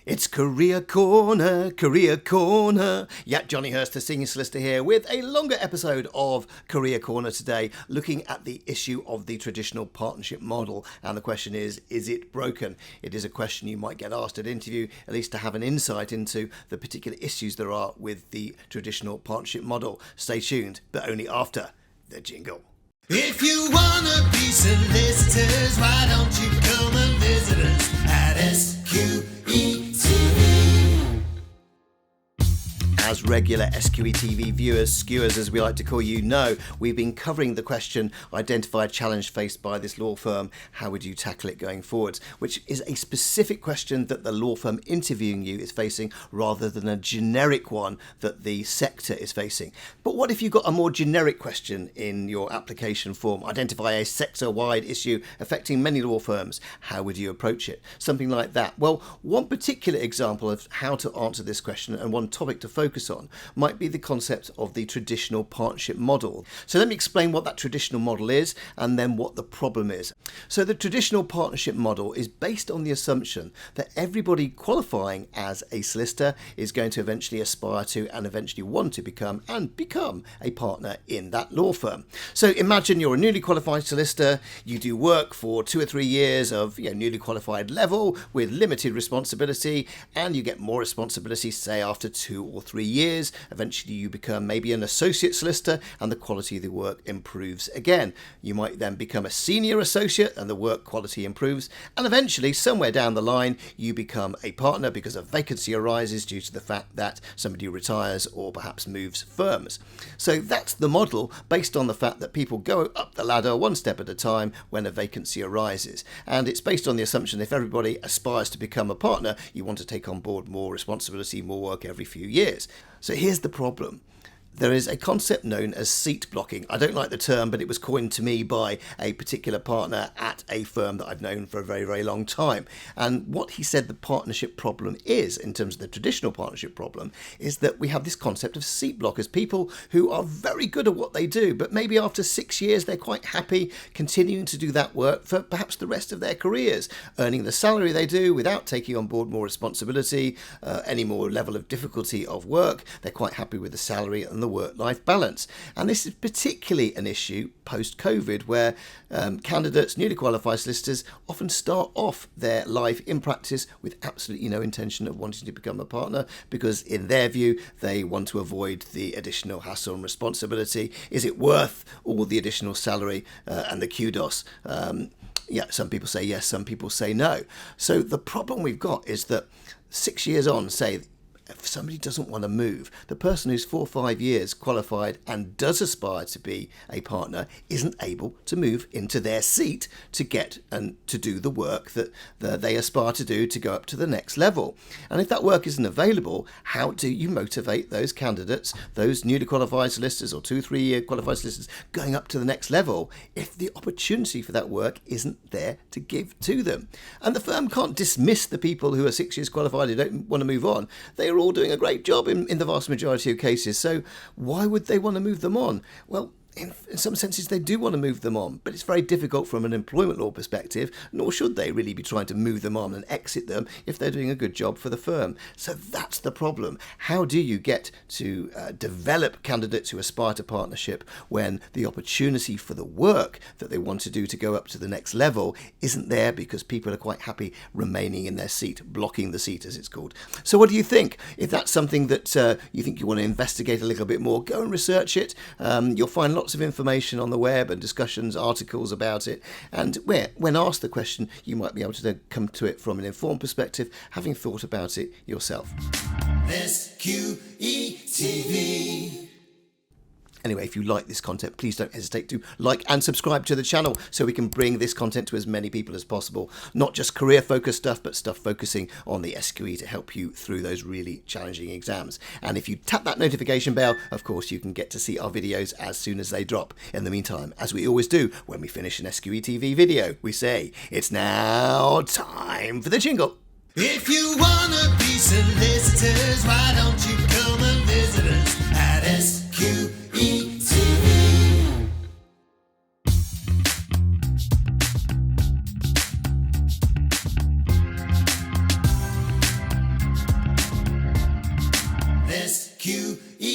It's Career Corner, Career Corner. Yeah, Jonny Hurst, the senior solicitor here with a longer episode of Career Corner today, looking at the issue of the traditional partnership model. And the question is it broken? It is a question you might get asked at interview, at least to have an insight into the particular issues there are with the traditional partnership model. Stay tuned, but only after the jingle. If you wanna be solicitors, why don't you come and visit us at SQE TV? As regular SQE TV viewers, skewers as we like to call you, know we've been covering the question, identify a challenge faced by this law firm, how would you tackle it going forwards, which is a specific question that the law firm interviewing you is facing rather than a generic one that the sector is facing. But what if you got a more generic question in your application form, identify a sector-wide issue affecting many law firms, how would you approach it? Something like that. Well, one particular example of how to answer this question and one topic to focus on might be the concept of the traditional partnership model. So let me explain what that traditional model is and then what the problem is. So the traditional partnership model is based on the assumption that everybody qualifying as a solicitor is going to eventually aspire to and eventually want to become a partner in that law firm. So imagine you're a newly qualified solicitor, you do work for 2 or 3 years of newly qualified level with limited responsibility, and you get more responsibility, say after 2 or 3 years. Eventually you become maybe an associate solicitor and the quality of the work improves again. You might then become a senior associate and the work quality improves, and eventually somewhere down the line you become a partner because a vacancy arises due to the fact that somebody retires or perhaps moves firms. So that's the model based on the fact that people go up the ladder one step at a time when a vacancy arises, and it's based on the assumption if everybody aspires to become a partner, you want to take on board more responsibility, more work every few years. So here's the problem. There is a concept known as seat blocking. I don't like the term, but it was coined to me by a particular partner at a firm that I've known for a very, very long time. And what he said the partnership problem is, in terms of the traditional partnership problem, is that we have this concept of seat blockers, people who are very good at what they do, but maybe after 6 years they're quite happy continuing to do that work for perhaps the rest of their careers, earning the salary they do without taking on board more responsibility, any more level of difficulty of work. They're quite happy with the salary and the work-life balance. And this is particularly an issue post-COVID where candidates, newly qualified solicitors, often start off their life in practice with absolutely no intention of wanting to become a partner because in their view they want to avoid the additional hassle and responsibility. Is it worth all the additional salary and the kudos? Some people say yes, some people say no. So the problem we've got is that 6 years on, say, if somebody doesn't want to move, the person who's 4 or 5 years qualified and does aspire to be a partner isn't able to move into their seat to get and to do the work that they aspire to do to go up to the next level. And if that work isn't available, how do you motivate those candidates, those newly qualified solicitors or 2 or 3 year qualified solicitors going up to the next level if the opportunity for that work isn't there to give to them? And the firm can't dismiss the people who are 6 years qualified who don't want to move on. They are all doing a great job in the vast majority of cases, so why would they want to move them on? Well, in some senses they do want to move them on, but it's very difficult from an employment law perspective, nor should they really be trying to move them on and exit them if they're doing a good job for the firm. So that's the problem. How do you get to develop candidates who aspire to partnership when the opportunity for the work that they want to do to go up to the next level isn't there because people are quite happy remaining in their seat, blocking the seat as it's called? So what do you think? If that's something that you think you want to investigate a little bit more, go and research it. You'll find lots of information on the web and discussions, articles about it, and when asked the question you might be able to come to it from an informed perspective, having thought about it yourself. SQE TV. Anyway, if you like this content, please don't hesitate to like and subscribe to the channel so we can bring this content to as many people as possible. Not just career-focused stuff, but stuff focusing on the SQE to help you through those really challenging exams. And if you tap that notification bell, of course, you can get to see our videos as soon as they drop. In the meantime, as we always do when we finish an SQE TV video, we say, it's now time for the jingle. If you wanna be solicitors, why don't you come and visit us at SQE TV? SQE